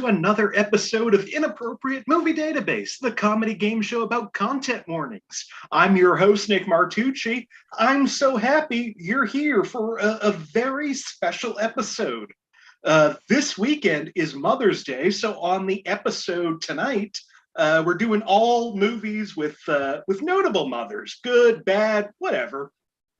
another episode of Inappropriate Movie Database, the comedy game show about content warnings. I'm your host, Nick Martucci. I'm so happy you're here for a very special episode. This weekend is Mother's Day, so on the episode tonight, we're doing all movies with notable mothers, good, bad, whatever.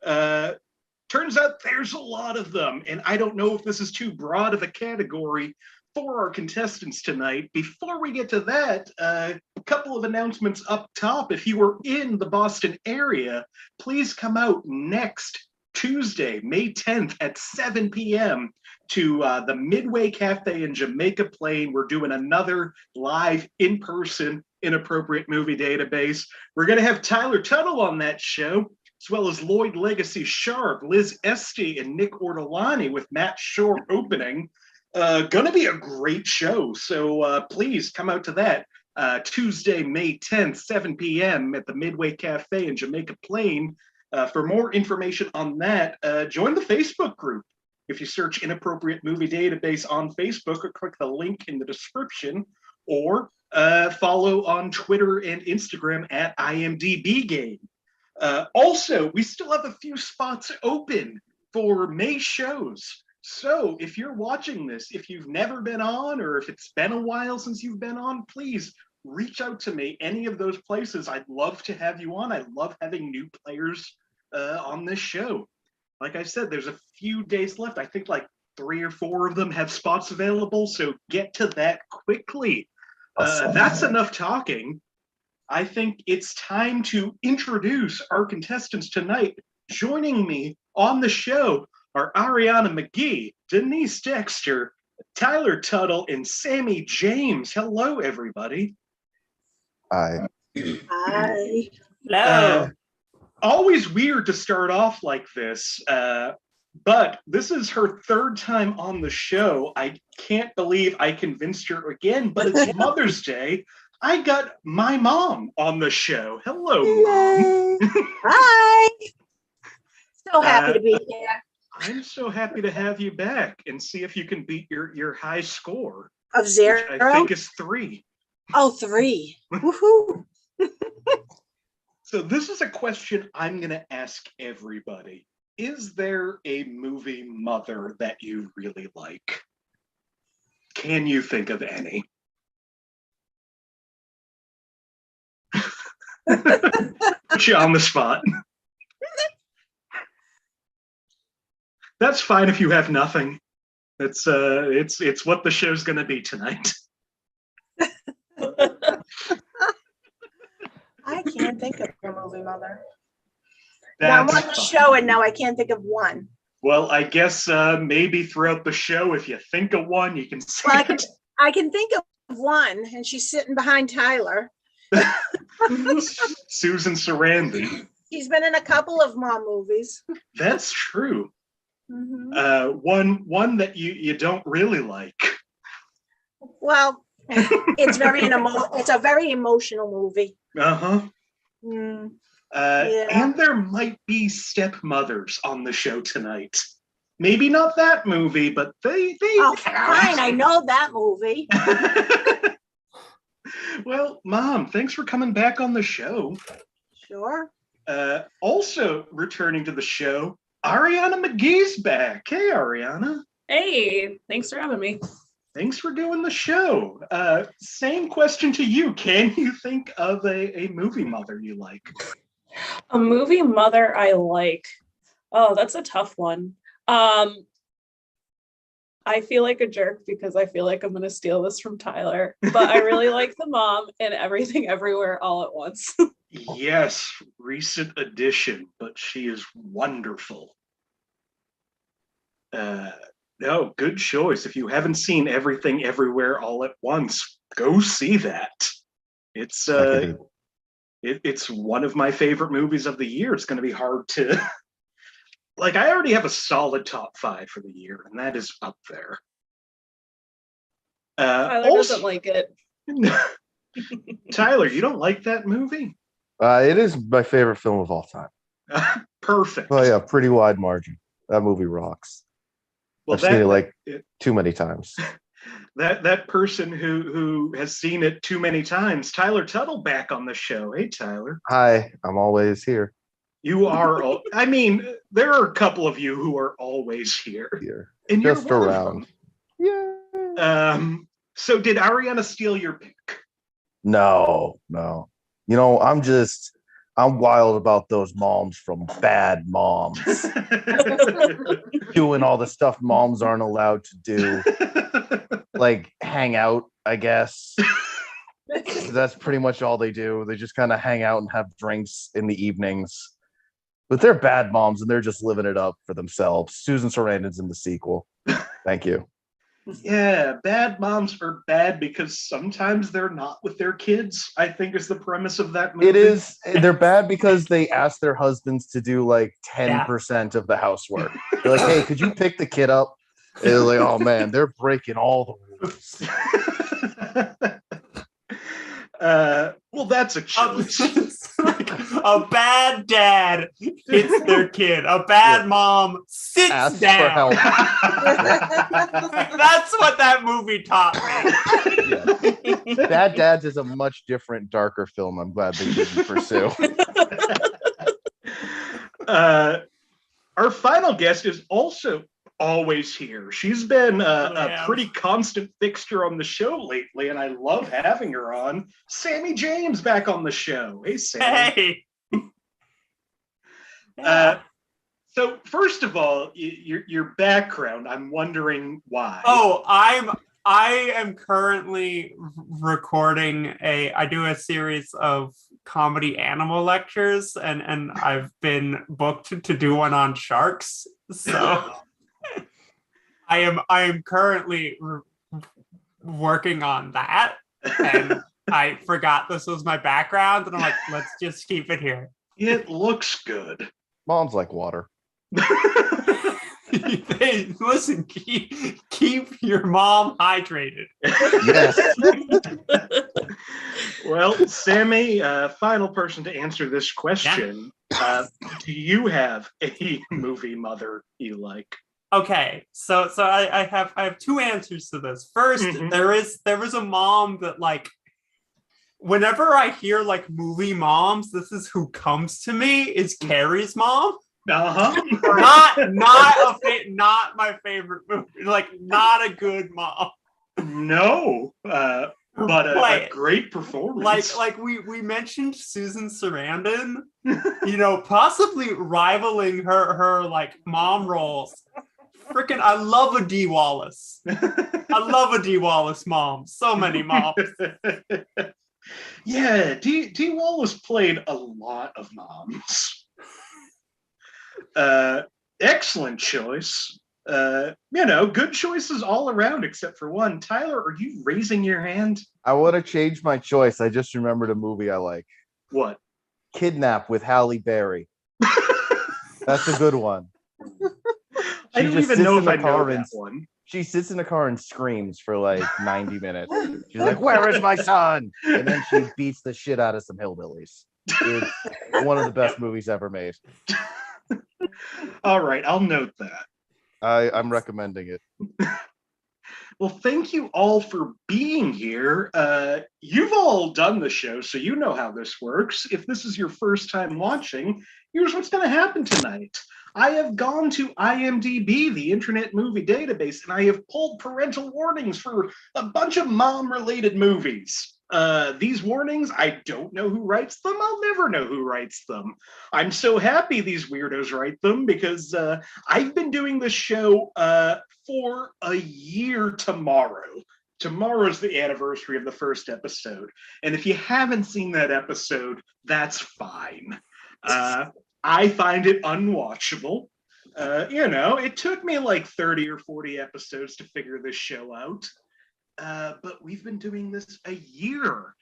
Turns out there's a lot of them, and I don't know if this is too broad of a category for our contestants tonight. Before we get to that, a couple of announcements up top. If you are in the Boston area, please come out next Tuesday, May 10th at 7 p.m. to the Midway Cafe in Jamaica Plain. We're doing another live in-person Inappropriate Movie Database. We're going to have Tyler Tuttle on that show, as well as Lloyd Legacy Sharp, Liz Esty, and Nick Ortolani with Matt Shore opening. Gonna be a great show, so please come out to that Tuesday, May 10th, 7 p.m. at the Midway Cafe in Jamaica Plain. For more information on that, join the Facebook group. If you search Inappropriate Movie Database on Facebook or click the link in the description, or follow on Twitter and Instagram at IMDb Game. Also, we still have a few spots open for May shows. So if you're watching this, if you've never been on, or if it's been a while since you've been on, please reach out to me. Any of those places, I'd love to have you on. I love having new players on this show. Like I said, there's a few days left. I think like 3 or 4 of them have spots available, so get to that quickly. That's enough talking. I think it's time to introduce our contestants tonight. Joining me on the show are Arianna Magee, Denise Dexter, Tyler Tuttle, and Sammie James. Hello, everybody. Hi. Hi. Hello. Always weird to start off like this, but this is her 3rd time on the show. I can't believe I convinced her again, but it's Mother's Day. I got my mom on the show. Hello, Mom. Hi. So happy to be here. I'm so happy to have you back and see if you can beat your high score. Of 0? Which I think is 3. Oh, 3. Woohoo. So this is a question I'm going to ask everybody. Is there a movie mother that you really like? Can you think of any? Put you on the spot. That's fine if you have nothing. It's what the show's gonna be tonight. I can't think of a movie mother. That's now I'm on the show and now I can't think of one. Well, I guess maybe throughout the show, if you think of one, you can say Well, it. I can think of one, and she's sitting behind Tyler. Susan Sarandon. She's been in a couple of mom movies. That's true. Mm-hmm. One that you don't really like. Well, it's a very emotional movie. Uh-huh. Mm, And there might be stepmothers on the show tonight. Maybe not that movie, but they oh, fine, I know that movie. Well, Mom, thanks for coming back on the show. Sure. Also returning to the show, Arianna Magee's back. Hey, Arianna. Hey, thanks for having me. Thanks for doing the show. Same question to you. Can you think of a movie mother you like? A movie mother I like. Oh, that's a tough one. I feel like a jerk because I feel like I'm going to steal this from Tyler, but I really like the mom in Everything Everywhere All at Once. Yes, recent addition, but she is wonderful. No, good choice. If you haven't seen Everything Everywhere All at Once, go see that. It's it's one of my favorite movies of the year. It's going to be hard to like. I already have a solid top 5 for the year, and that is up there. Tyler doesn't like it. Tyler, you don't like that movie? It is my favorite film of all time. Perfect. Oh yeah, pretty wide margin. That movie rocks. Well, I've seen it like too many times. that person who has seen it too many times, Tyler Tuttle, back on the show. Hey, Tyler. Hi, I'm always here. You are. I mean, there are a couple of you who are always here, and Just you're one around. of them. Yeah. So did Arianna steal your pick? No. You know, I'm wild about those moms from Bad Moms doing all the stuff moms aren't allowed to do, like hang out, I guess. That's pretty much all they do. They just kind of hang out and have drinks in the evenings. But they're bad moms and they're just living it up for themselves. Susan Sarandon's in the sequel. Thank you. Yeah, bad moms are bad because sometimes they're not with their kids, I think is the premise of that movie. It is. They're bad because they ask their husbands to do like 10% of the housework. They're like, hey, could you pick the kid up? And they're like, oh man, they're breaking all the rules. Well, that's a choice. A bad dad hits their kid. A bad mom sits Asks down. for help. That's what that movie taught me. Yeah. Bad Dads is a much different, darker film. I'm glad they didn't pursue. Our final guest is also always here. She's been a pretty constant fixture on the show lately, and I love having her on. Sammie James back on the show. Hey, Sammie. Hey. So first of all, your background, I'm wondering why. Oh, I am currently recording I do a series of comedy animal lectures, and I've been booked to do one on sharks. So I am currently working on that, and I forgot this was my background, and I'm like, let's just keep it here. It looks good. Mom's like water. Hey, listen, keep your mom hydrated. Yes. Well, Sammie, final person to answer this question. Do you have a movie mother you like? Okay, so I have two answers to this. First, there is a mom that, like, whenever I hear like movie moms, this is who comes to me, is Carrie's mom. Not my favorite movie. Like, not a good mom. No, but a great performance. Like we mentioned Susan Sarandon, possibly rivaling her like mom roles. Freaking, I love a Dee Wallace. I love a Dee Wallace mom. So many moms. Yeah, Dee Wallace played a lot of moms. Excellent choice. Good choices all around except for one. Tyler, are you raising your hand? I want to change my choice. I just remembered a movie I like. What? Kidnap with Halle Berry. That's a good one. I don't even know if I know that one. She sits in the car and screams for like 90 minutes. She's like, where is my son? And then she beats the shit out of some hillbillies. It's one of the best movies ever made. All right, I'll note that. I'm recommending it. Well, thank you all for being here. You've all done the show, so you know how this works. If this is your first time watching, here's what's going to happen tonight. I have gone to IMDb, the Internet Movie Database, and I have pulled parental warnings for a bunch of mom-related movies. These warnings, I don't know who writes them. I'll never know who writes them. I'm so happy these weirdos write them because I've been doing this show for a year tomorrow. Tomorrow's the anniversary of the first episode. And if you haven't seen that episode, that's fine. I find it unwatchable. It took me like 30 or 40 episodes to figure this show out. But we've been doing this a year.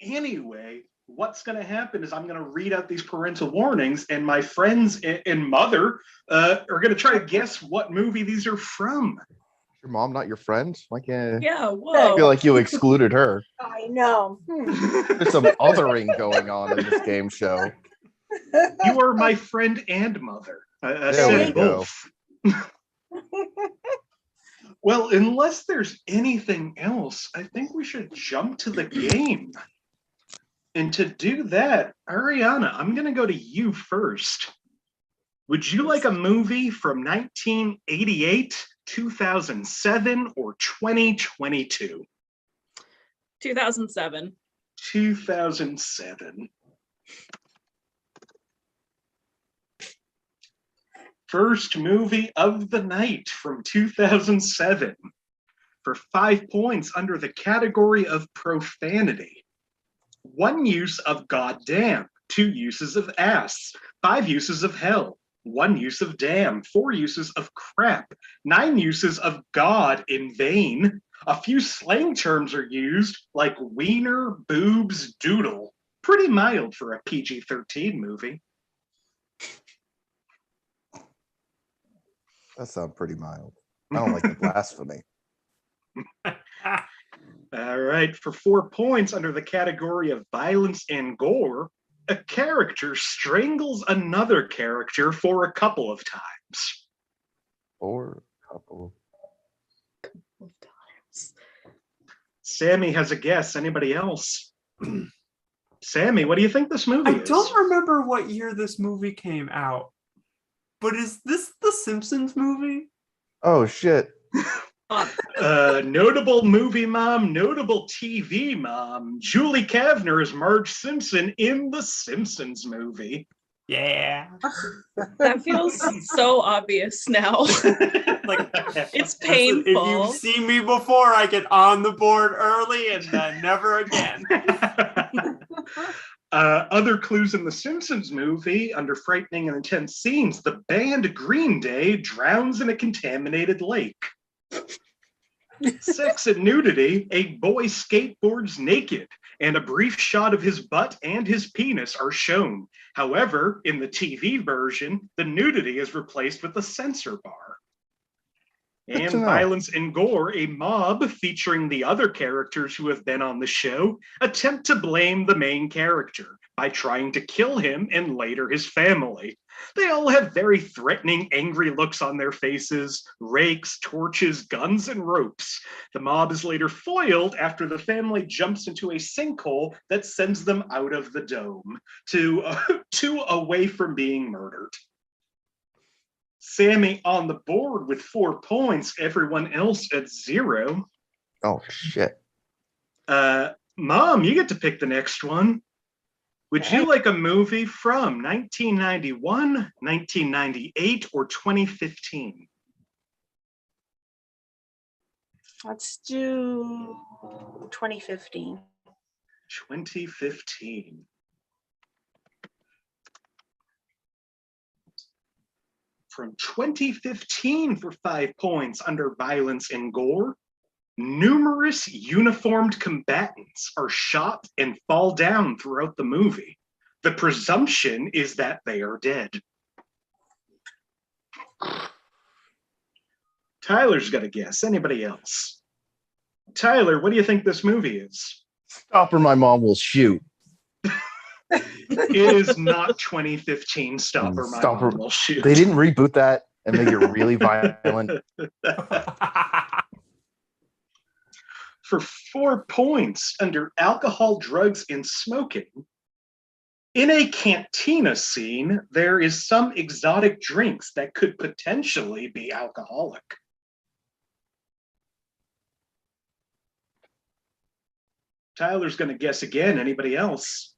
Anyway, what's going to happen is I'm going to read out these parental warnings, and my friends and mother are going to try to guess what movie these are from. Your mom not your friend? Why can't? Yeah, whoa. I feel like you excluded her. I know. There's some othering going on in this game show. You are my friend and mother. There we go. Well, unless there's anything else, I think we should jump to the game. And to do that, Arianna, I'm going to go to you first. Would you like a movie from 1988, 2007, or 2022? 2007. 2007. First movie of the night from 2007. For 5 points under the category of profanity. 1 use of goddamn, 2 uses of ass, 5 uses of hell, 1 use of damn, 4 uses of crap, 9 uses of God in vain. A few slang terms are used, like wiener, boobs, doodle. Pretty mild for a PG-13 movie. That sounds pretty mild. I don't like the blasphemy. All right, for 4 points under the category of violence and gore, a character strangles another character for a couple of times. Or a couple. Of times. Sammie has a guess. Anybody else? Sammie, what do you think this movie I is? don't remember what year this movie came out, but is this the Simpsons movie? Oh, shit. Notable movie mom, notable TV mom. Julie Kavner is Marge Simpson in the Simpsons movie. Yeah. That feels so obvious now. Like, It's listen, painful. if you've seen me before, I get on the board early and then never again. Other clues in the Simpsons movie, under frightening and intense scenes, the band Green Day drowns in a contaminated lake. Sex and nudity, a boy skateboards naked, and a brief shot of his butt and his penis are shown. However, in the TV version, the nudity is replaced with a censor bar. And violence and gore, a mob featuring the other characters who have been on the show attempt to blame the main character by trying to kill him and later his family. They all have very threatening, angry looks on their faces, rakes, torches, guns, and ropes. The mob is later foiled after the family jumps into a sinkhole that sends them out of the dome to away from being murdered. Sammie on the board with 4 points, everyone else at 0. Oh, shit. Mom, you get to pick the next one. Would you like a movie from 1991, 1998, or 2015? Let's do 2015. 2015. From 2015 for 5 points under violence and gore, numerous uniformed combatants are shot and fall down throughout the movie. The presumption is that they are dead. Tyler's got a guess. Anybody else? Tyler, what do you think this movie is? Stop or my mom will shoot. It is not 2015 Stop or My Mom Will Shoot. They didn't reboot that and make it really violent. For 4 points under alcohol, drugs, and smoking, in a cantina scene, there is some exotic drinks that could potentially be alcoholic. Tyler's going to guess again. Anybody else?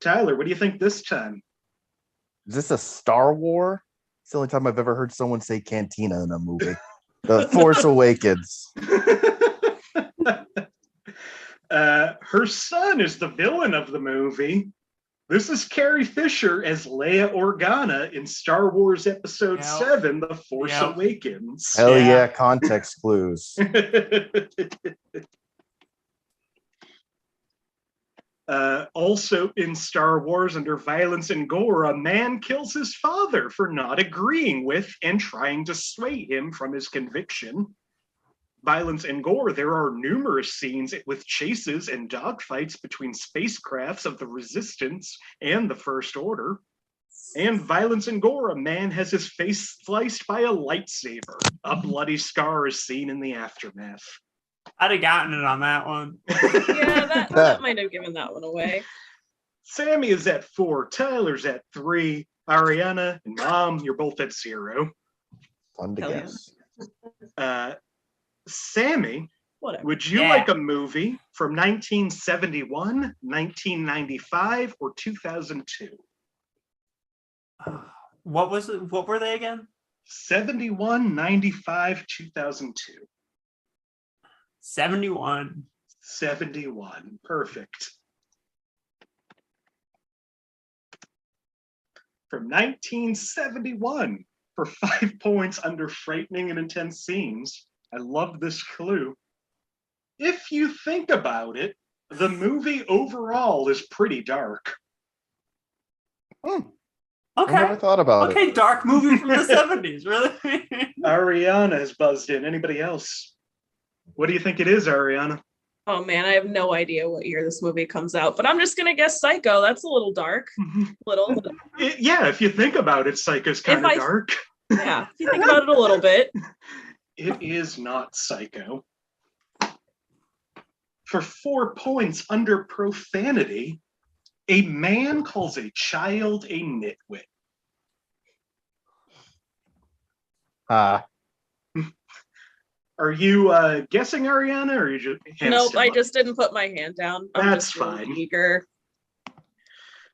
Tyler, what do you think this time? Is this a Star War? It's the only time I've ever heard someone say cantina in a movie. The Force Awakens. Her son is the villain of the movie. This is Carrie Fisher as Leia Organa in Star Wars Episode 7, The Force Awakens. Hell yeah, context clues. Also in Star Wars, under violence and gore, a man kills his father for not agreeing with and trying to sway him from his conviction. Violence and gore, there are numerous scenes with chases and dogfights between spacecrafts of the Resistance and the First Order. And violence and gore. A man has his face sliced by a lightsaber. A bloody scar is seen in the aftermath. I'd have gotten it on that one. Yeah, that might have given that one away. Sammie is at 4. Tyler's at 3. Arianna and Mom, you're both at 0. Fun to Hell yeah. guess. Sammie, Whatever. would you like a movie from 1971, 1995, or 2002? What was it? What were they again? 71, 95, 2002. 71. 71. Perfect. From 1971 for 5 points under frightening and intense scenes. I love this clue. If you think about it, the movie overall is pretty dark. I Okay. never thought about it. Okay, dark movie from the 70s, really? Arianna has buzzed in. Anybody else? What do you think it is, Arianna? Oh man, I have no idea what year this movie comes out, but I'm just gonna guess Psycho. That's a little dark. Little. Yeah, if you think about it, Psycho's kind of dark. Yeah, if you think about it a little bit. It is not Psycho. For 4 points under profanity, a man calls a child a nitwit. Are you guessing, Arianna, or are you just Nope, I just didn't put my hand down. I'm That's just really fine. eager.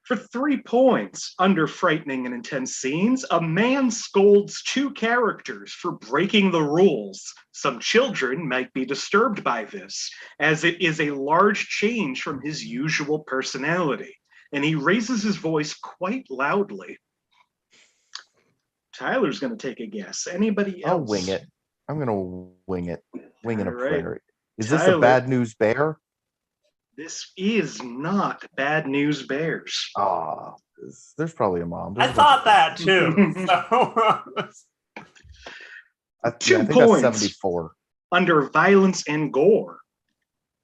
For 3 points under frightening and intense scenes, a man scolds 2 characters for breaking the rules. Some children might be disturbed by this, as it is a large change from his usual personality, and he raises his voice quite loudly. Tyler's going to take a guess. Anybody else? I'll wing it. I'm gonna wing it. Winging a All right. prayer. Is this Tyler. a Bad News Bear? This is not Bad News Bears. There's probably a mom. I thought that too. So, I 2 think points. that's 74. Under violence and gore.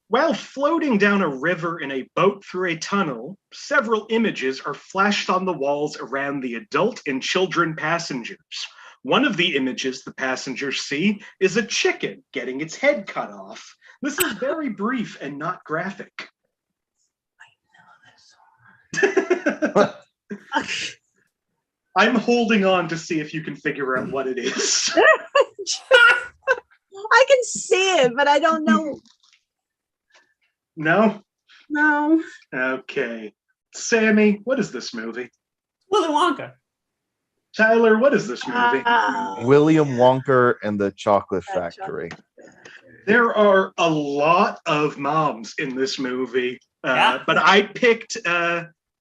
While floating down a river in a boat through a tunnel, several images are flashed on the walls around the adult and children passengers. One of the images the passengers see is a chicken getting its head cut off. This is very brief and not graphic. I'm holding on to see if you can figure out what it is. I can see it, but I don't know. No? No. Okay. Sammie, what is this movie? Willy Wonka. Tyler, what is this movie? William Wonka and the Chocolate Factory. There are a lot of moms in this movie, but I picked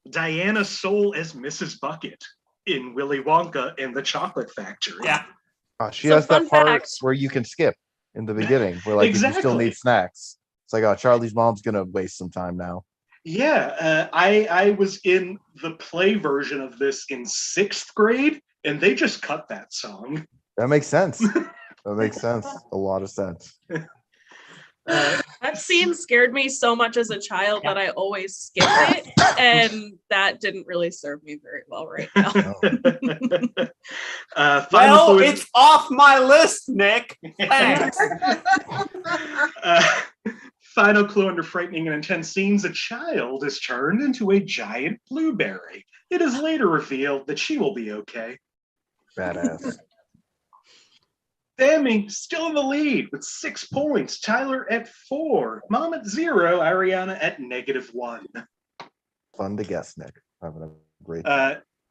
Diana Soul as Mrs. Bucket in Willy Wonka and the Chocolate Factory. Yeah. She So has that fun part fact. where you can skip in the beginning, where like if you still Exactly. need snacks. It's like, oh, Charlie's mom's gonna waste some time now. Yeah, I was in the play version of this in 6th grade, and they just cut that song. That makes sense. That makes sense. A lot of sense. That scene scared me so much as a child that I always skipped it, and that didn't really serve me very well right now. Final clue It's off my list, Nick. Thanks. Final clue under frightening and intense scenes: a child is turned into a giant blueberry. It is later revealed that she will be okay. Badass. Sammie still in the lead with 6 points. Tyler at 4. Mom at 0. Arianna at -1. Fun to guess, Nick. Having a great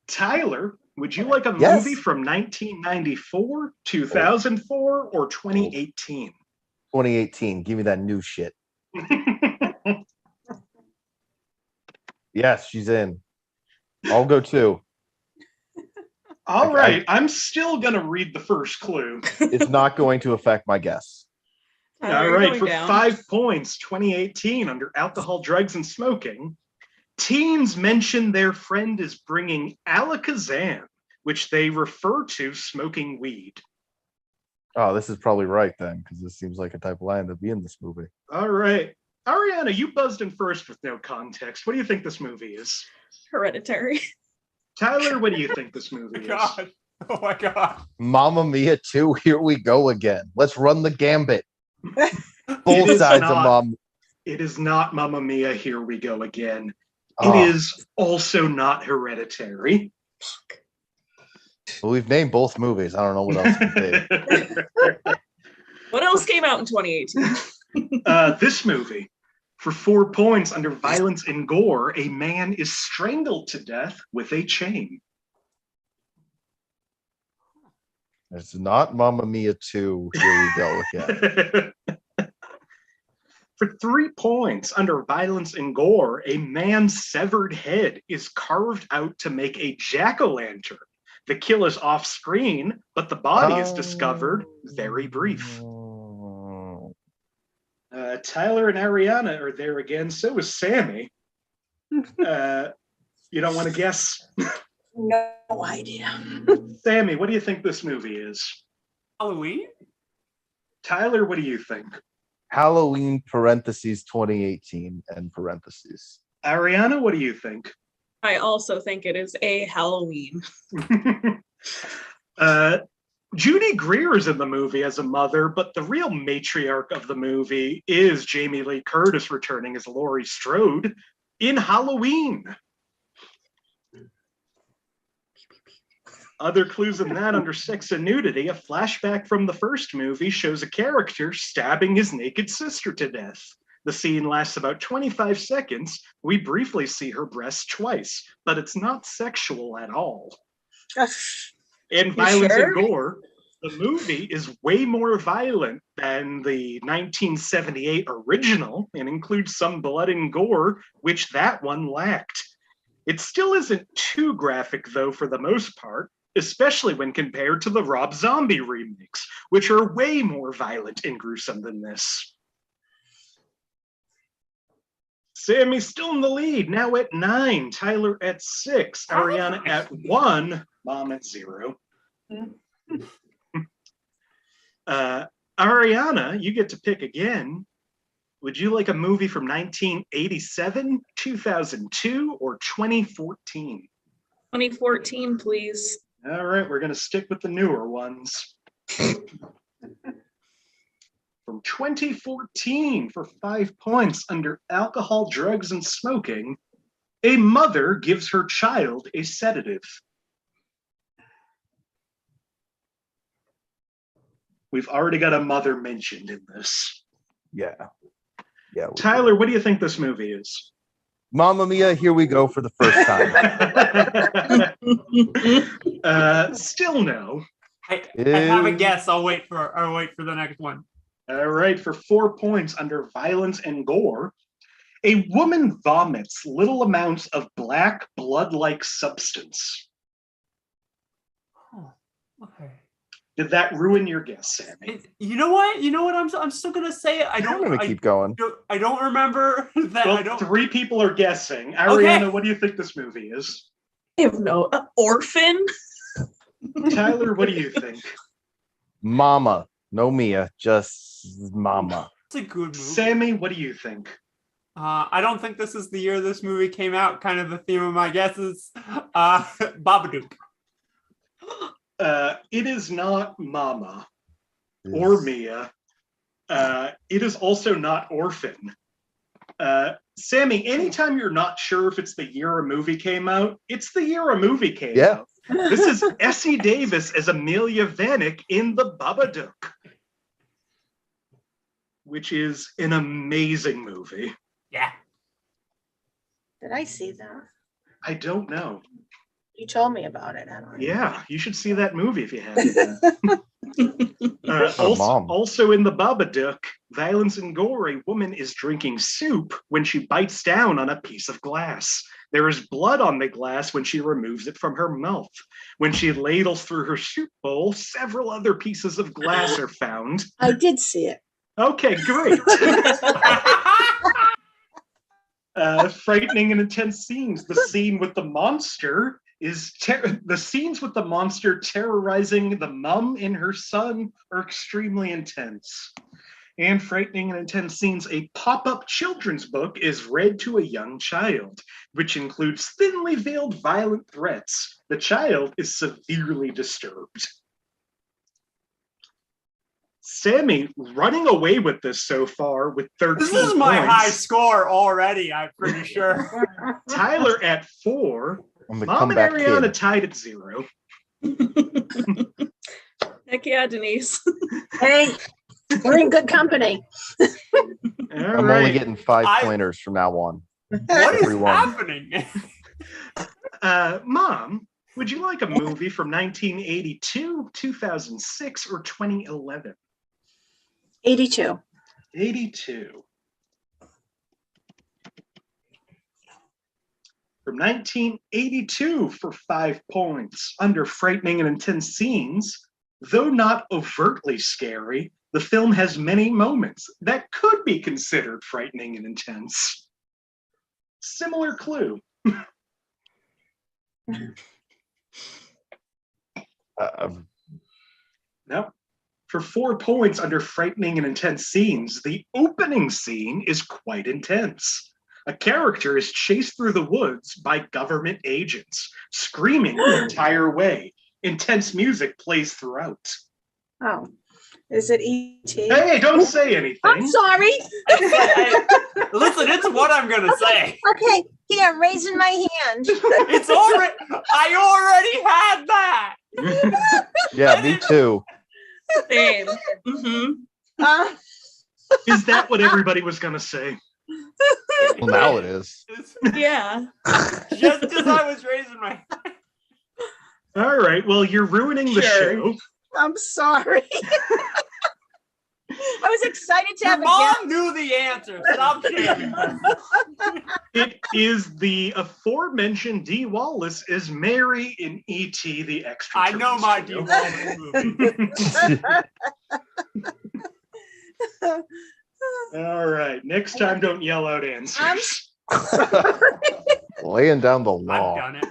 Tyler, would you like a Yes. movie from 1994, 2004, or 2018? 2018. Give me that new shit. Yes, she's in. I'll go too. All right, I'm still going to read the first clue. It's not going to affect my guess. All You're right, going for down. 5 points, 2018, under alcohol, drugs, and smoking, teens mention their friend is bringing Alakazam, which they refer to smoking weed. Oh, this is probably right then, because this seems like a type of line that'd be in this movie. All right. Arianna, you buzzed in first with no context. What do you think this movie is? Hereditary. Tyler, what do you think this movie is? God. Oh my God. Mamma Mia 2, here we go again. Let's run the gambit. It Both is sides not- of Mom. It is not Mamma Mia, here we go again. Oh, It is also not Hereditary. well, we've named both movies. I don't know what else to say. What else came out in 2018? This movie, for 4 points under violence and gore, a man is strangled to death with a chain. It's not Mamma Mia 2, here we go again. For 3 points under violence and gore, a man's severed head is carved out to make a jack-o'-lantern. The kill is off screen, but the body is discovered very brief. Tyler and Arianna are there again. So is Sammie. You don't want to guess? No idea. Sammie, what do you think this movie is? Halloween? Tyler, what do you think? Halloween parentheses 2018 end parentheses. Arianna, what do you think? I also think it is a Halloween. Judy Greer is in the movie as a mother, but the real matriarch of the movie is Jamie Lee Curtis returning as Laurie Strode in Halloween. Other clues in that under sex and nudity, a flashback from the first movie shows a character stabbing his naked sister to death. The scene lasts about 25 seconds. We briefly see her breast twice, but it's not sexual at all. In violence and gore, the movie is way more violent than the 1978 original and includes some blood and gore, which that one lacked. It still isn't too graphic, though, for the most part, especially when compared to the Rob Zombie remakes, which are way more violent and gruesome than this. Sammie's still in the lead, now at 9, Tyler at 6, Arianna at 1, Mom at 0. Arianna, you get to pick again. Would you like a movie from 1987, 2002, or 2014? 2014, please. All right, we're going to stick with the newer ones. From 2014, for 5 points under alcohol, drugs, and smoking, a mother gives her child a sedative. We've already got a mother mentioned in this. Yeah. Yeah. Tyler, what do you think this movie is? Mamma Mia, here we go for the first time. Still no. I have a guess. I'll wait for the next one. All right, for 4 points under violence and gore, a woman vomits little amounts of black blood-like substance. Oh, okay. Did that ruin your guess, Sammie? You know what? I'm still gonna say it. I'm going to keep going. I don't remember that. Well, 3 people are guessing. Arianna, what do you think this movie is? I have no orphan. Tyler, what do you think? Mama. No Mia, just Mama. It's a good movie. Sammie, what do you think? I don't think this is the year this movie came out. Kind of the theme of my guesses. Babadook. It is not Mama or Mia. It is also not Orphan. Sammie, anytime you're not sure if it's the year a movie came out, it's the year a movie came out. This is Essie Davis as Amelia Vanek in The Babadook, which is an amazing movie. Yeah. Did I see that? I don't know. You told me about it. I don't know. Yeah, you should see that movie if you haven't. Mom. Also in The Babadook, violence and gore, a woman is drinking soup when she bites down on a piece of glass. There is blood on the glass when she removes it from her mouth. When she ladles through her soup bowl, several other pieces of glass are found. I did see it. Okay, great. Frightening and intense scenes. The scene with the monster is the scenes with the monster terrorizing the mom and her son are extremely intense. And Frightening and Intense Scenes, a pop-up children's book, is read to a young child, which includes thinly veiled violent threats. The child is severely disturbed. Sammie running away with this so far with 13 This is my points. high score already, I'm pretty sure. Tyler at 4. I'm the Mom and comeback Arianna kid. tied at 0. Heck yeah, Denise. Hey, we're in good company. All I'm right. only getting 5 I- pointers from now on. What is Everyone. happening? Mom, would you like a movie from 1982, 2006, or 2011? 82. 82. From 1982 for 5 points. Under Frightening and Intense Scenes, though not overtly scary, the film has many moments that could be considered frightening and intense. Similar clue. No. For 4 points under Frightening and Intense Scenes, the opening scene is quite intense. A character is chased through the woods by government agents, screaming the entire way. Intense music plays throughout. Oh, is it E.T.? Hey, don't say anything. I'm sorry. Listen, it's what I'm gonna say. Okay, here, raising my hand. It's already. I already had that. Yeah, me too. Same. Mm-hmm. Is that what everybody was going to say? Well, now it is. Yeah. Just as I was raising my. All right, well, you're ruining the Sure. show. I'm sorry. I was excited to Your have a guest. mom knew the answer. Stop shaming her. It is the aforementioned Dee Wallace as Mary in E.T. the I know my Extraterrestrial. D movie. All right, next time don't yell out answers. Laying down the I've law. done it.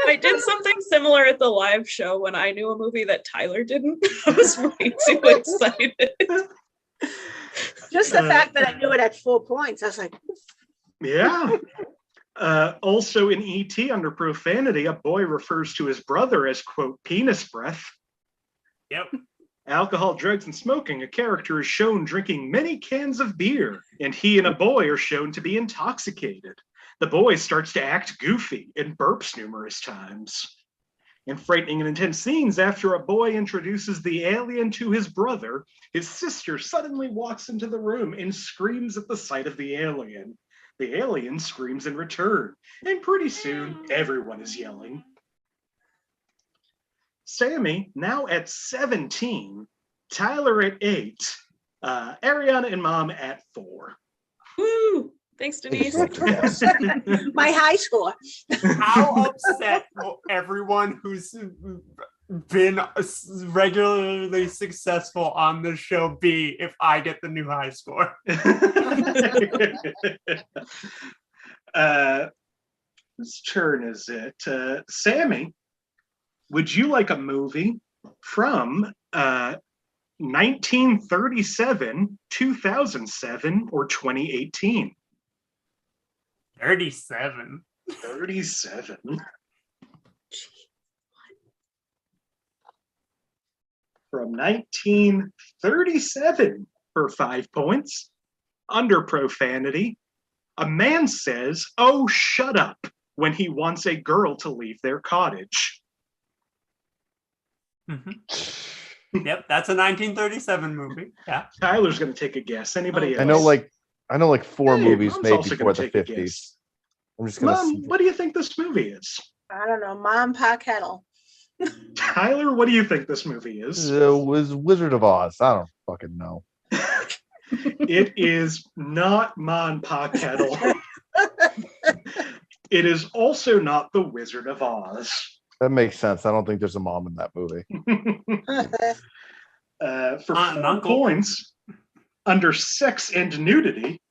I did something similar at the live show when I knew a movie that Tyler didn't. I was way too excited. Just the fact that I knew it at 4 points. I was like, Yeah. Also in E.T. under profanity, a boy refers to his brother as, quote, penis breath. Yep. Alcohol, drugs, and smoking, a character is shown drinking many cans of beer, and he and a boy are shown to be intoxicated. The boy starts to act goofy and burps numerous times. In Frightening and Intense Scenes, after a boy introduces the alien to his brother, his sister suddenly walks into the room and screams at the sight of the alien. The alien screams in return, and pretty soon, everyone is yelling. Sammie, now at 17, Tyler at 8, Arianna and Mom at 4. Woo! Thanks, Denise. Yes. my high score. How upset will everyone who's been regularly successful on this show be if I get the new high score? Whose turn is it? Sammie, would you like a movie from 1937, 2007, or 2018? 37. 37. From 1937 for 5 points. Under profanity, a man says, "Oh, shut up," when he wants a girl to leave their cottage. Mm-hmm. Yep, that's a 1937 movie. Yeah. Tyler's going to take a guess. Anybody else? I know like 4 Hey, movies Mom's made also before gonna the take a 50s. guess. I'm just gonna Mom, what do you think this movie is? I don't know, Mom, Pa Kettle. Tyler, what do you think this movie is? It was Wizard of Oz. I don't fucking know. It is not Mon Pa Kettle. It is also not The Wizard of Oz. That makes sense. I don't think there's a mom in that movie. For Aunt and 4 uncle. points, under sex and nudity,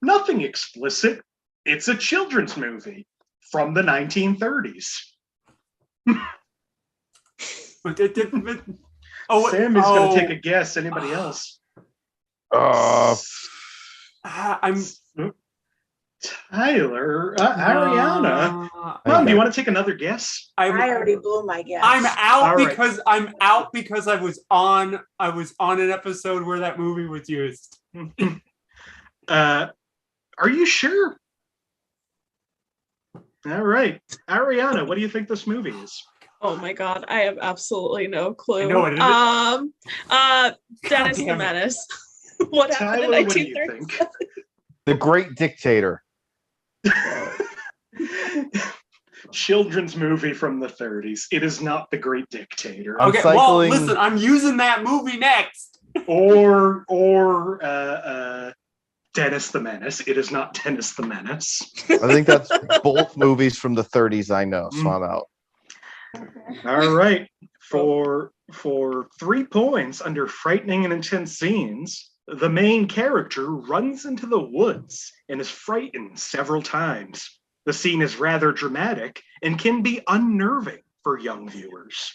nothing explicit. It's a children's movie from the 1930s. Oh, Sammie's going to take a guess. Anybody else? I'm Tyler, Arianna. I Mom, do you got want to take another guess? I already blew my guess. I'm out All right. because I was on an episode where that movie was used. Are you sure? All right. Arianna, what do you think this movie is? Oh my god, I have absolutely no clue. I know what it is. Dennis the damn it. Menace. What happened in Tyler, what do you 1937? think? The Great Dictator. Children's movie from the 30s. It is not The Great Dictator. I'm Okay, well, cycling- listen, I'm using that movie next. Or Dennis the Menace. It is not Dennis the Menace. I think that's both movies from the 30s I know, so I'm out. All right. For 3 points under frightening and intense scenes, the main character runs into the woods and is frightened several times. The scene is rather dramatic and can be unnerving for young viewers.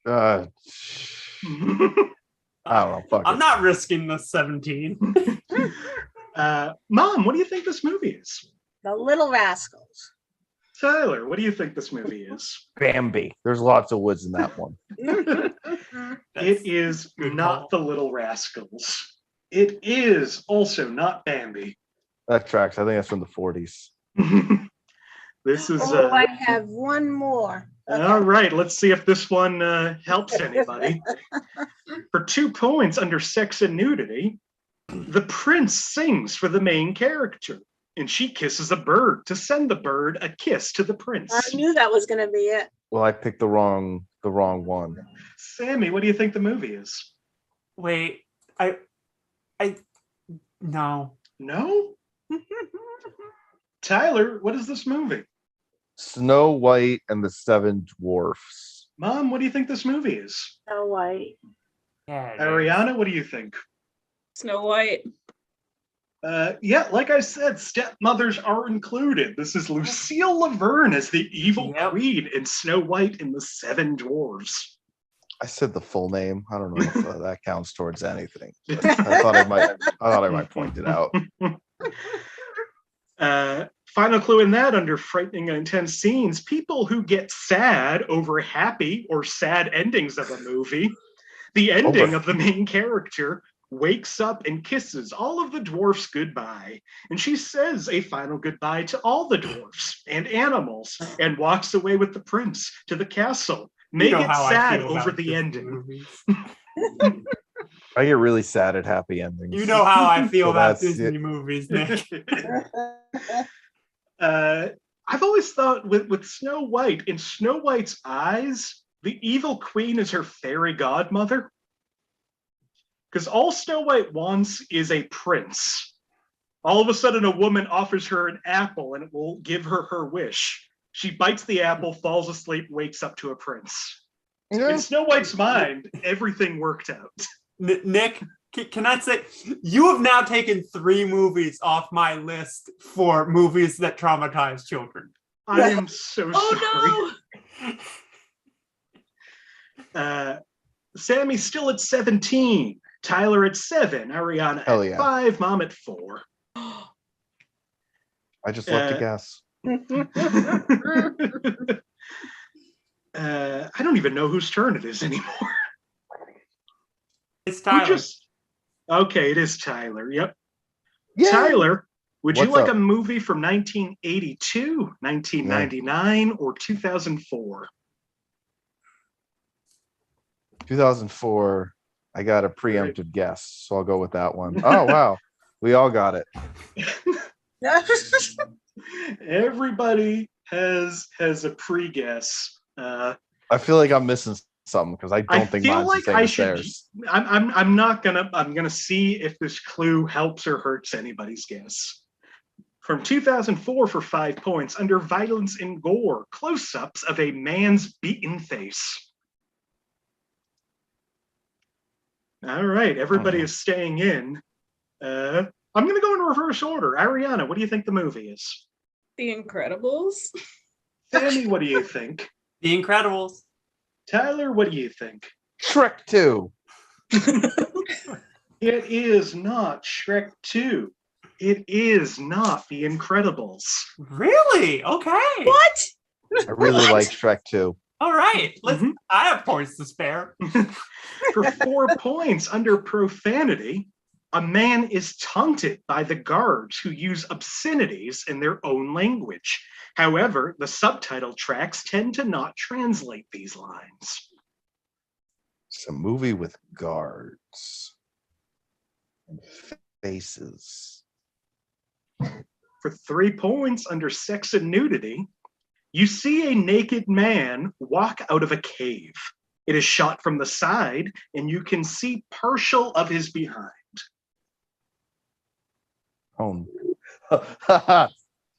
I don't know. Fuck I'm it. not risking the 17. Mom, what do you think this movie is? The Little Rascals. Tyler, what do you think this movie is? Bambi. There's lots of woods in that one. It is good not call. The Little Rascals. It is also not Bambi. That tracks. I think that's from the 40s. This is I have one more. all right. Let's see if this one helps anybody. For 2 points under sex and nudity, the prince sings for the main character, and she kisses a bird to send the bird a kiss to the prince. I knew that was going to be it. Well, I picked the wrong one. Sammy, what do you think the movie is? Wait, no. No? Tyler, what is this movie? Snow White and the Seven Dwarfs. Mom, what do you think this movie is? Snow White. Yeah, it is. Arianna, what do you think? Snow White. Yeah, like I said, stepmothers are included. This is Lucille Laverne as the evil Yep. queen in Snow White and the Seven Dwarfs. I said the full name. I don't know if that counts towards anything. I thought I might point it out. Final clue in that under frightening and intense scenes, people who get sad over happy or sad endings of a movie, the ending of the main character wakes up and kisses all of the dwarfs goodbye. And she says a final goodbye to all the dwarfs and animals and walks away with the prince to the castle. Make it sad over the ending. Movies. I get really sad at happy endings. You know how I feel So about that's Disney it. movies, Nick. I've always thought with Snow White, in Snow White's eyes, the evil queen is her fairy godmother. Because all Snow White wants is a prince. All of a sudden, a woman offers her an apple and it will give her her wish. She bites the apple, falls asleep, wakes up to a prince. In Snow White's mind, everything worked out. Nick, can I say, you have now taken 3 movies off my list for movies that traumatize children. I am so sorry. Oh Sammy's still at 17. Tyler at 7. Arianna Hell at yeah. 5. Mom at 4. no. I just love to guess. I don't even know whose turn it is anymore. It's Tyler. Okay, it is Tyler. Yep. Yeah. Tyler, would you What's like up? a movie from 1982, 1999, or 2004? 2004. I got a preemptive guess, so I'll go with that one. Oh wow, we all got it. Everybody has a pre-guess. I feel like I'm missing something because I don't think feel mine's like the same I as should. theirs. I'm gonna see if this clue helps or hurts anybody's guess. From 2004 for 5 points, under violence and gore, close-ups of a man's beaten face. All right, everybody is staying in. I'm gonna go in reverse order. Arianna, what do you think the movie is? The Incredibles. Sammy, what do you think? The Incredibles. Tyler, what do you think? Shrek 2. It is not Shrek 2. It is not The Incredibles. Really? Okay. What? I really like Shrek 2. All right. I have points to spare. For 4 points under profanity, a man is taunted by the guards who use obscenities in their own language. However, the subtitle tracks tend to not translate these lines. It's a movie with guards and faces. For 3 points under sex and nudity, you see a naked man walk out of a cave. It is shot from the side, and you can see partial of his behind. Oh, I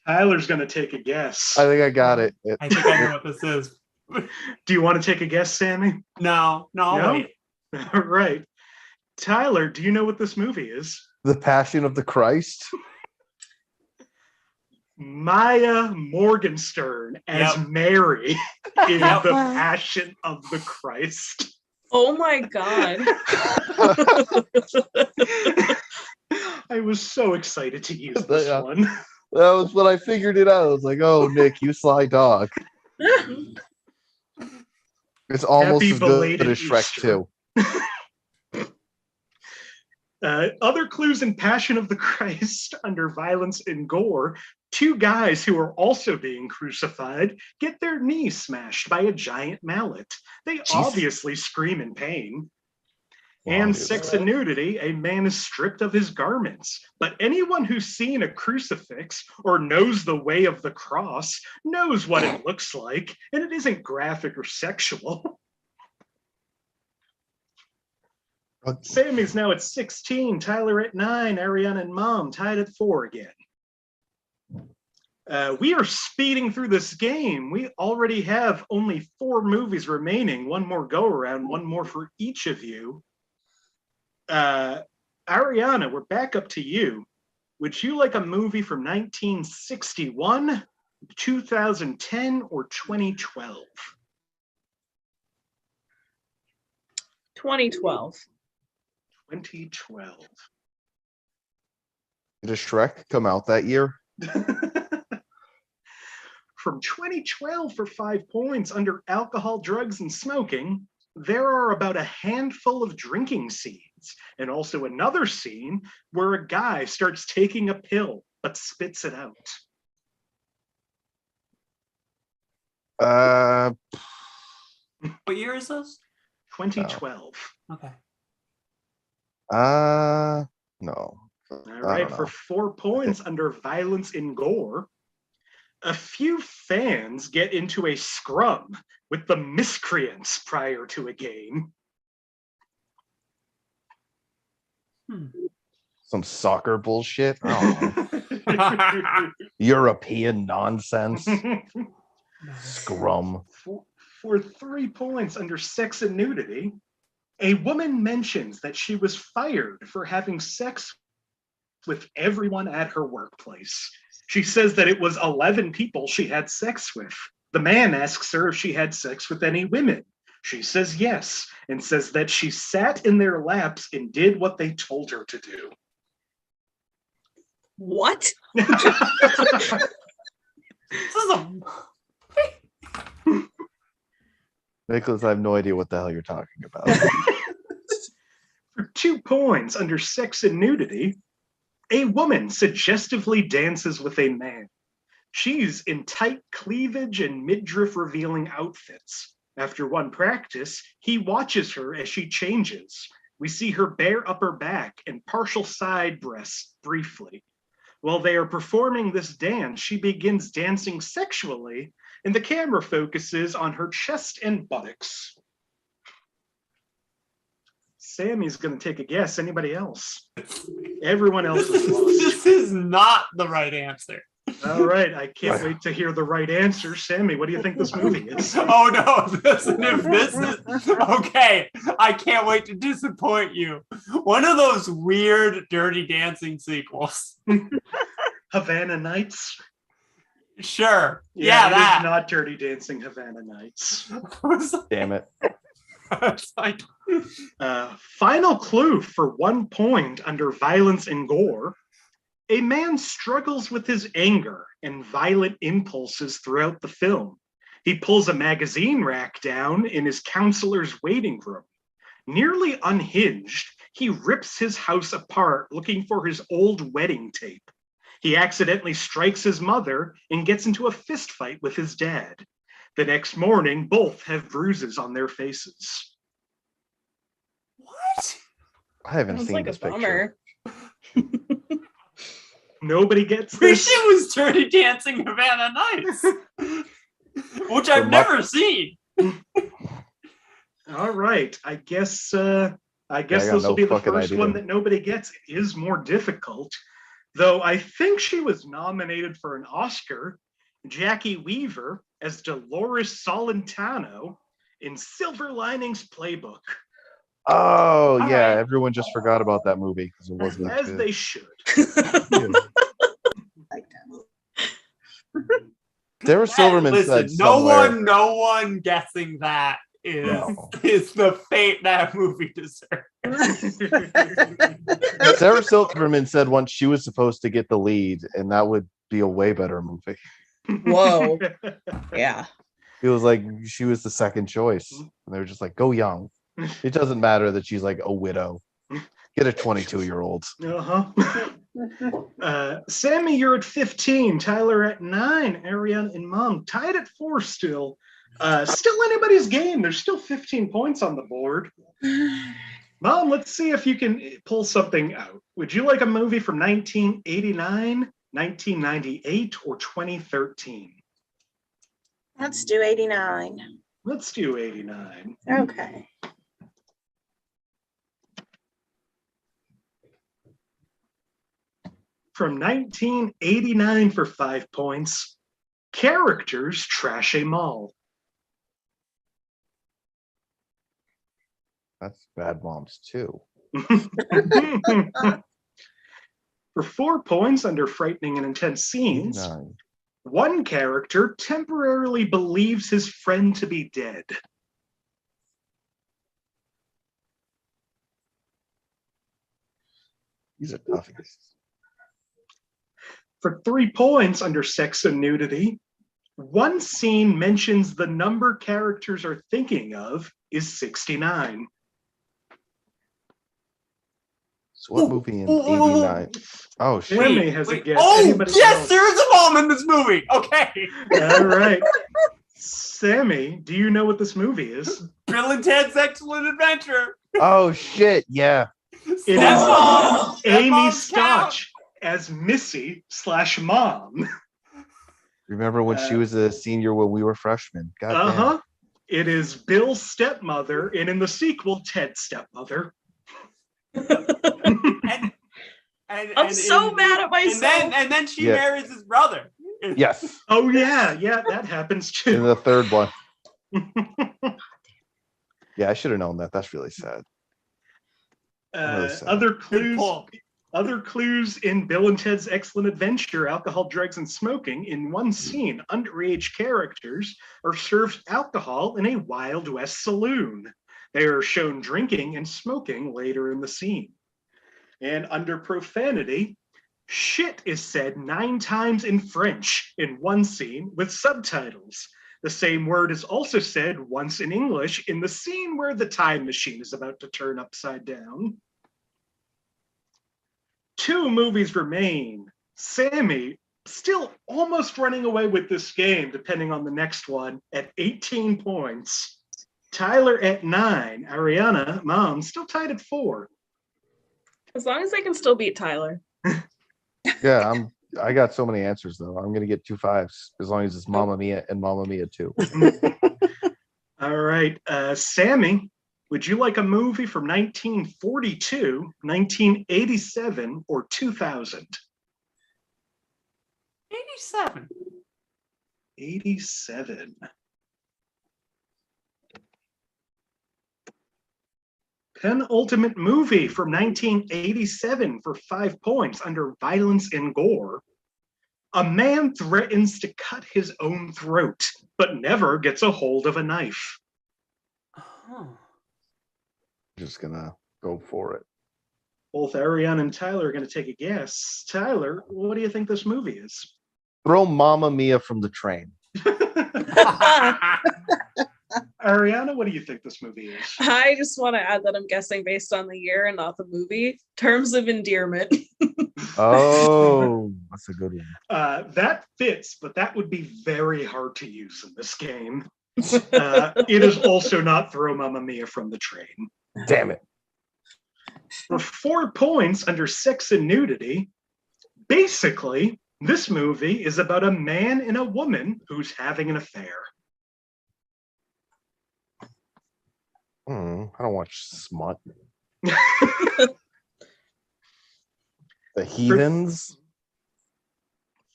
Tyler's going to take a guess. think I got it. I think I know what this is. Do you want to take a guess, Sammie? No, wait. All right. Tyler, do you know what this movie is? The Passion of the Christ. Maya Morgenstern as Mary in The Passion of the Christ. Oh my God. I was so excited to use this one. That was when I figured it out. I was like, oh, Nick, you sly dog. It's almost Happy as good belated as Shrek Easter. 2. Other clues in Passion of the Christ under violence and gore. 2 guys who are also being crucified get their knees smashed by a giant mallet. They obviously scream in pain. And sex and nudity, a man is stripped of his garments. But anyone who's seen a crucifix or knows the way of the cross knows what it looks like, and it isn't graphic or sexual. Sammie's now at 16, Tyler at 9, Arianna and Mom tied at 4 again. We are speeding through this game. We already have only 4 movies remaining, 1 more go around, 1 more for each of you. Arianna, we're back up to you. Would you like a movie from 1961, 2010, or 2012? 2012. 2012. Did Shrek come out that year? From 2012 for 5 points under alcohol, drugs, and smoking, there are about a handful of drinking scenes, and also another scene where a guy starts taking a pill but spits it out. What year is this? 2012. Okay. No. All right, for 4 points under violence and gore, a few fans get into a scrum with the miscreants prior to a game. Some soccer bullshit. I don't know. European nonsense. Scrum. For 3 points under sex and nudity, a woman mentions that she was fired for having sex with everyone at her workplace. She says that it was 11 people she had sex with. The man asks her if she had sex with any women. She says yes, and says that she sat in their laps and did what they told her to do. What? Nicholas, I have no idea what the hell you're talking about. For 2 points under sex and nudity, a woman suggestively dances with a man. She's in tight cleavage and midriff revealing outfits. After one practice, he watches her as she changes. We see her bare upper back and partial side breasts briefly. While they are performing this dance, she begins dancing sexually, and the camera focuses on her chest and buttocks. Sammie's going to take a guess. Anybody else? Everyone else is lost. This is not the right answer. All right, I can't wait to hear the right answer. Sammie, what do you think this movie is? Oh no, this is okay. I can't wait to disappoint you. One of those weird Dirty Dancing sequels. Havana Nights. Sure. Yeah, it that. is not Dirty Dancing Havana Nights. Damn it. It's like, Final clue for 1 point under violence and gore. A man struggles with his anger and violent impulses throughout the film. He pulls a magazine rack down in his counselor's waiting room. Nearly unhinged, he rips his house apart looking for his old wedding tape. He accidentally strikes his mother and gets into a fist fight with his dad. The next morning, both have bruises on their faces. what? I haven't Sounds seen like a this picture. bummer. Nobody gets Wish this. it was Dirty Dancing Havana Nights, which I've never seen. All right. I guess got this will no be the fucking first idea. one that nobody gets. It is more difficult. Though I think she was nominated for an Oscar, Jackie Weaver as Dolores Solentano in Silver Linings Playbook. Oh, All yeah. right. Everyone just forgot about that movie because it wasn't that As good. they should. Sarah Silverman Listen, said somewhere. no one guessing that is the fate that movie deserves. Sarah Silverman said once she was supposed to get the lead, and that would be a way better movie. Whoa. Yeah. It was like she was the second choice. And they were just like, go young. It doesn't matter that she's like a widow. Get a 22-year-old. Sammie, you're at 15. Tyler at 9. Arianna and Mom tied at 4 still. Still anybody's game. There's still 15 points on the board. Mom, let's see if you can pull something out. Would you like a movie from 1989, 1998, or 2013? Let's do 89. Let's do 89. Okay. From 1989 for 5 points, characters trash a mall. That's Bad Moms too. For 4 points under frightening and intense scenes, 89. one character temporarily believes his friend to be dead. These are toughies. For 3 points under sex and nudity, one scene mentions the number characters are thinking of is 69. So what movie in 89? Oh, shit. Sammie has a guess. Oh, Anybody yes, else? there is a mom in this movie. Okay. All right. Sammie, do you know what this movie is? Bill and Ted's Excellent Adventure. Oh, shit. Yeah. It Stepmom. is Amy Stepmoms count. Scotch as Missy/Mom. Remember when she was a senior when we were freshmen? God damn. Uh-huh. It is Bill's stepmother, and in the sequel, Ted's stepmother. I'm so mad at myself. And then she Yeah. marries his brother. Yes. Oh, yeah, that happens In too. the third one. Yeah, I should have known that. That's really sad. really sad. Other Good pull. clues in Bill and Ted's Excellent Adventure, alcohol, drugs, and smoking. In one scene, underage characters are served alcohol in a Wild West saloon. They are shown drinking and smoking later in the scene. And under profanity, shit is said 9 times in French in one scene with subtitles. The same word is also said once in English in the scene where the time machine is about to turn upside down. 2 movies remain. Sammie still almost running away with this game, depending on the next one, at 18 points. Tyler at 9. Arianna, Mom, still tied at 4. As long as I can still beat Tyler. Yeah, I got so many answers though. I'm gonna get 2 5s as long as it's Mamma Mia and Mamma Mia 2. All right. Sammie, would you like a movie from 1942, 1987, or 2000? 87. 87. Penultimate movie from 1987 for 5 points under violence and gore. A man threatens to cut his own throat, but never gets a hold of a knife. Just gonna go for it. Both Arianna and Tyler are going to take a guess. Tyler, what do you think this movie is? Throw Mamma Mia from the train. Arianna, what do you think this movie is? I just want to add that I'm guessing based on the year and not the movie. Terms of Endearment. Oh, that's a good one. That fits, but that would be very hard to use in this game. It is also not Throw Mamma Mia from the Train. Damn it. For 4 points under sex and nudity, basically, this movie is about a man and a woman who's having an affair. I don't watch smut. The Heathens.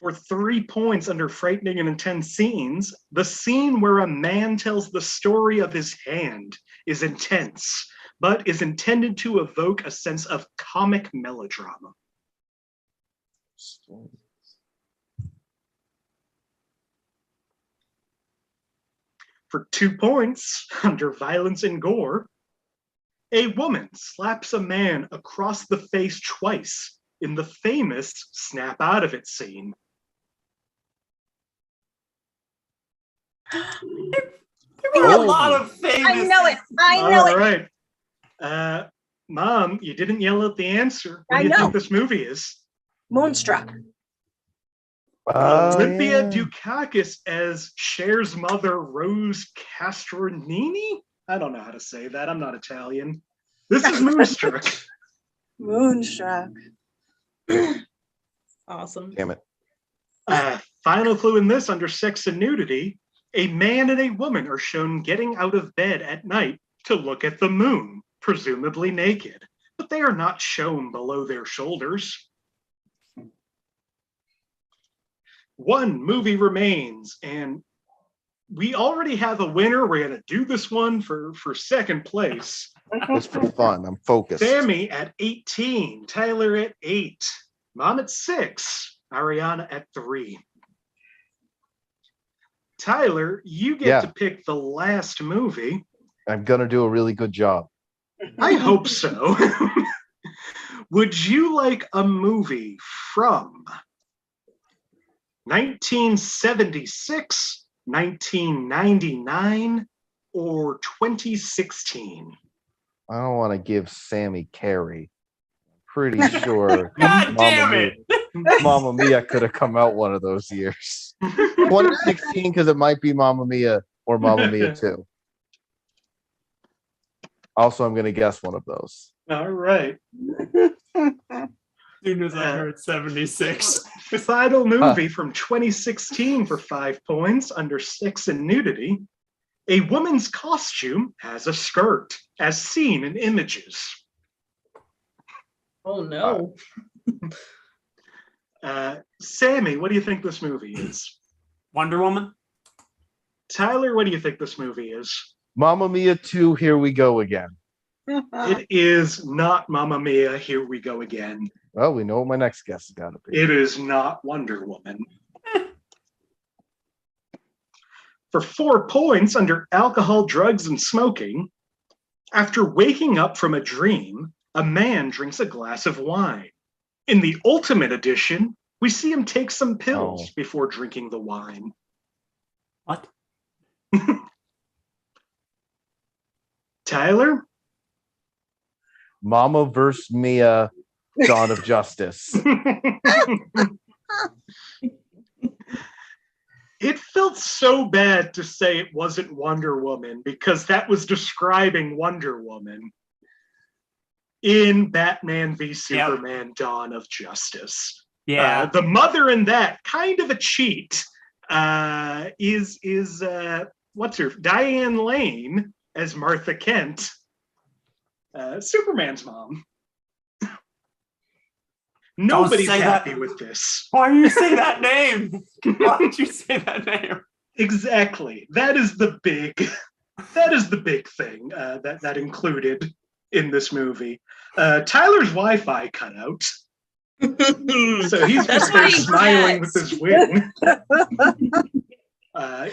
For 3 points under frightening and intense scenes, the scene where a man tells the story of his hand is intense, but is intended to evoke a sense of comic melodrama. For 2 points under violence and gore, a woman slaps a man across the face twice in the famous snap out of it scene. There were a lot of famous. I know it. I know All it. right. Mom, you didn't yell out the answer. What I do you know. think this movie is? Moonstruck. Olympia Yeah. Dukakis as Cher's mother, Rose Castronini? I don't know how to say that. I'm not Italian. This is Moonstruck. Moonstruck. Awesome. Damn it. Final clue in this under sex and nudity. A man and a woman are shown getting out of bed at night to look at the moon, presumably naked, but they are not shown below their shoulders. 1 movie remains, and we already have a winner. We're going to do this one for second place. Just for fun. I'm focused. Sammie at 18, Tyler at 8, Mom at 6, Arianna at 3. Tyler, you get to pick the last movie. I'm gonna do a really good job. I hope so. Would you like a movie from 1976, 1999, or 2016? I don't want to give Sammy Carey. Pretty sure God damn it! Mamma Mia could have come out one of those years. 2016, because it might be Mamma Mia or Mamma Mia 2. Also, I'm going to guess one of those. All right. Soon as I heard 76. Final movie from 2016 for 5 points under sex and nudity. A woman's costume has a skirt, as seen in images. Oh no. Sammie, what do you think this movie is? Wonder Woman? Tyler, what do you think this movie is? Mamma Mia 2, Here We Go Again. It is not Mamma Mia, Here We Go Again. Well, we know what my next guess has got to be. It is not Wonder Woman. For 4 points under alcohol, drugs, and smoking, after waking up from a dream, a man drinks a glass of wine. In the Ultimate Edition, we see him take some pills before drinking the wine. What? Tyler? Mama vs. Mia, Dawn of Justice. It felt so bad to say it wasn't Wonder Woman because that was describing Wonder Woman in Batman v Superman, Dawn of Justice. Yeah. The mother in that, kind of a cheat, is what's her, Diane Lane as Martha Kent, Superman's mom. Nobody's happy with this. Why do you say that name? Why did you say that name? Exactly. That is the big thing that included in this movie. Tyler's Wi-Fi cut out. So he's That's just why there he smiling with grets. his win.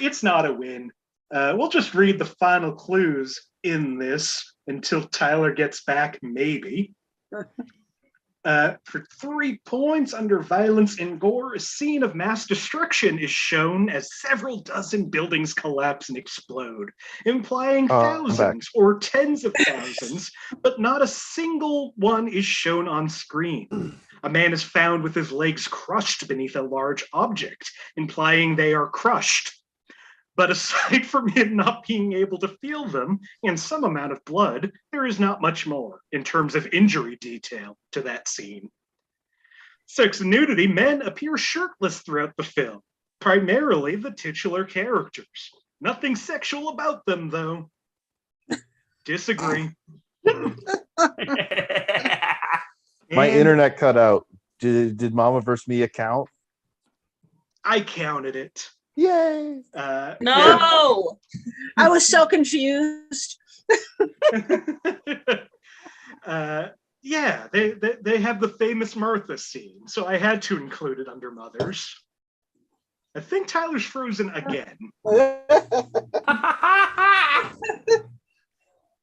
It's not a win. We'll just read the final clues in this until Tyler gets back, maybe. For 3 points under violence and gore, a scene of mass destruction is shown as several dozen buildings collapse and explode, implying thousands or tens of thousands, but not a single one is shown on screen. A man is found with his legs crushed beneath a large object, implying they are crushed. But aside from him not being able to feel them and some amount of blood, there is not much more in terms of injury detail to that scene. Sex and nudity, men appear shirtless throughout the film, primarily the titular characters. Nothing sexual about them, though. Disagree. My internet cut out. Did Mama vs. Mia count? I counted it. Yay! No. I was so confused. Yeah, they have the famous Martha scene, so I had to include it under mothers. I think Tyler's frozen again.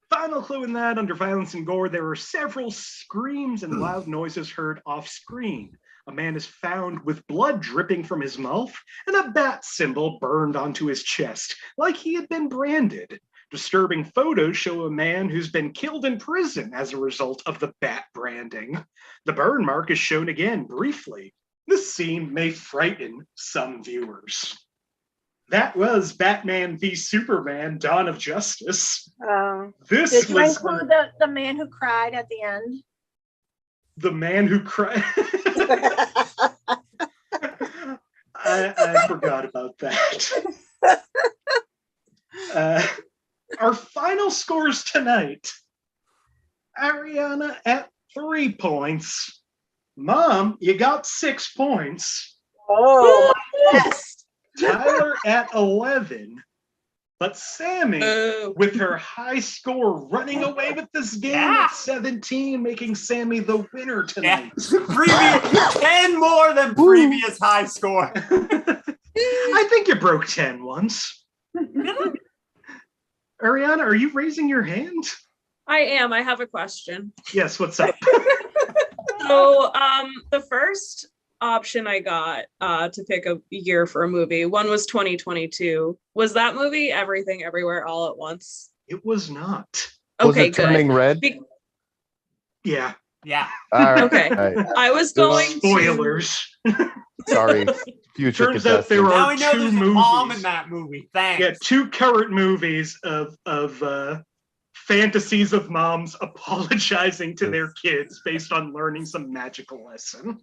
Final clue in that, under violence and gore, there are several screams and loud noises heard off screen. A man is found with blood dripping from his mouth and a bat symbol burned onto his chest, like he had been branded. Disturbing photos show a man who's been killed in prison as a result of the bat branding. The burn mark is shown again briefly. This scene may frighten some viewers. That was Batman v Superman: Dawn of Justice. This Did you was include the man who cried at the end? the man who cried. I forgot about that. Our final scores tonight. Arianna at 3 points. Mom, you got 6 points. Oh, yes. Tyler at 11. But Sammie, with her high score, running away with this game at 17, making Sammie the winner tonight. Previous 10 more than previous high score. I think you broke 10 once. Arianna, are you raising your hand? I am. I have a question. Yes, what's up? So, the first option I got to pick a year for a movie, one was 2022. Was that movie Everything Everywhere All at Once? It was not. Okay, was it Turning good. Red? Yeah. Yeah. All right. Okay. All right. I was going Spoilers. Sorry. Future Turns out there contestant. are Now we know 2 there's a movies. mom in that movie. Thanks. Yeah, 2 current movies of fantasies of moms apologizing to their kids based on learning some magical lesson.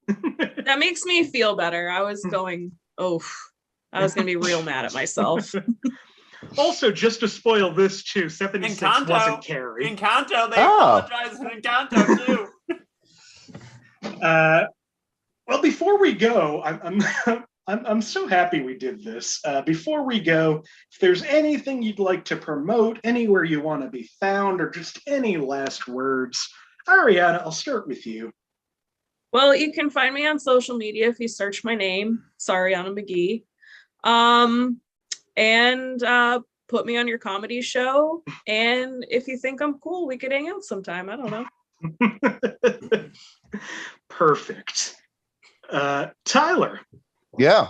That makes me feel better. I was going, I was going to be real mad at myself. Also, just to spoil this too, 76 wasn't Carrie. Encanto, they apologize in Encanto too. Well, before we go, I'm so happy we did this. Before we go, if there's anything you'd like to promote, anywhere you want to be found, or just any last words, Arianna, I'll start with you. Well, you can find me on social media if you search my name, Arianna Magee. And put me on your comedy show. And if you think I'm cool, we could hang out sometime. I don't know. Perfect. Tyler. Yeah.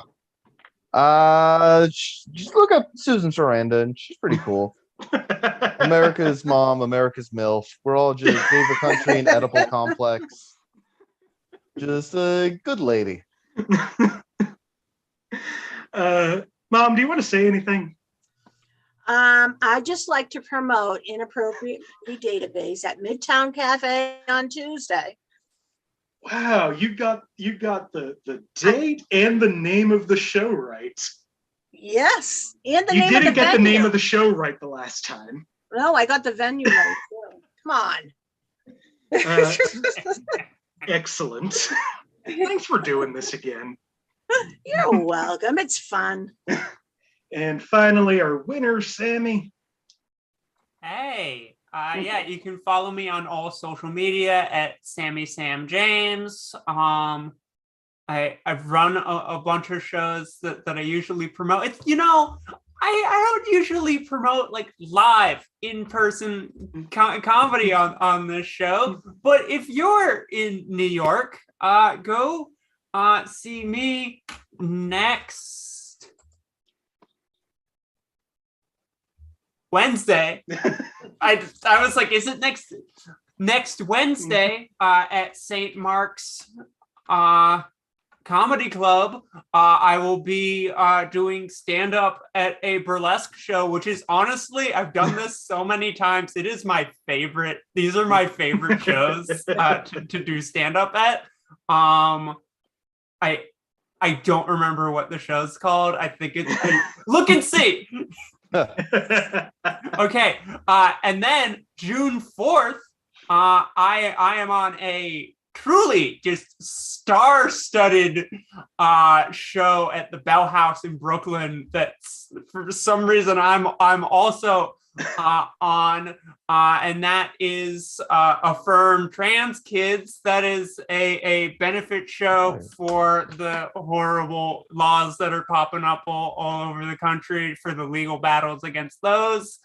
Just look up Susan Sarandon, and she's pretty cool. America's mom, America's MILF. We're all just gave a country an Oedipal complex. Just a good lady. Mom, do you want to say anything? I'd just like to promote Inappropriate Movie Database at Midtown Cafe on Tuesday. Wow, you got the date and the name of the show right. Yes, and the You name of didn't the get the venue. name of the show right the last time. No, I got the venue right. Come on. Excellent. Thanks for doing this again. You're welcome. It's fun. And finally, our winner, Sammie. Hey, Yeah, you can follow me on all social media at Sammie James. I've run a bunch of shows that I usually promote. It's I don't usually promote like live in-person comedy on this show, but if you're in New York, go see me next Wednesday. I was like, is it next Wednesday at St. Mark's Comedy Club? I will be doing stand-up at a burlesque show, which is honestly, I've done this so many times. It is my favorite. These are my favorite shows to do stand-up at. I don't remember what the show's called. I think it's Look and See. Okay. And then June 4th, I am on a truly just star-studded show at the Bell House in Brooklyn that's for some reason I'm also on, and that is Affirm Trans Kids. That is a benefit show for the horrible laws that are popping up all over the country for the legal battles against those.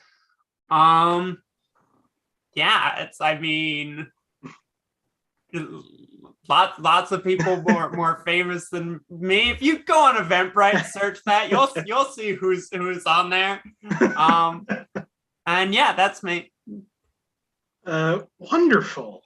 Lots of people more famous than me. If you go on Eventbrite, search that, you'll see who's on there. And yeah, that's me. Wonderful.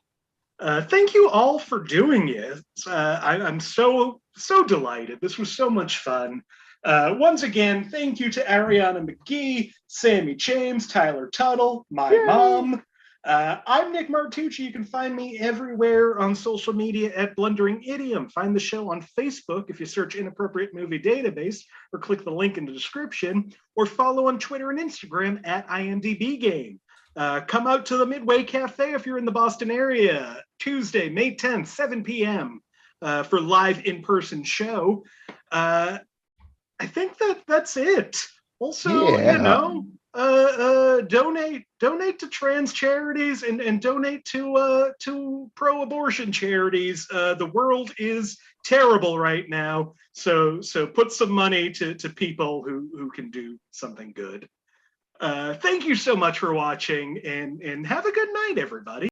Thank you all for doing it. I'm so delighted. This was so much fun. Once again, thank you to Arianna Magee, Sammie James, Tyler Tuttle, my mom. I'm Nick Martucci. You can find me everywhere on social media at Blundering Idiom. Find the show on Facebook if you search Inappropriate Movie Database or click the link in the description, or follow on Twitter and Instagram at IMDb Game. Come out to the Midway Cafe if you're in the Boston area, Tuesday, May 10th, 7 p.m. For live in-person show. I think that's it. Also, donate to trans charities and donate to pro-abortion charities. The world is terrible right now, so put some money to people who can do something good. Thank you so much for watching, and have a good night, everybody.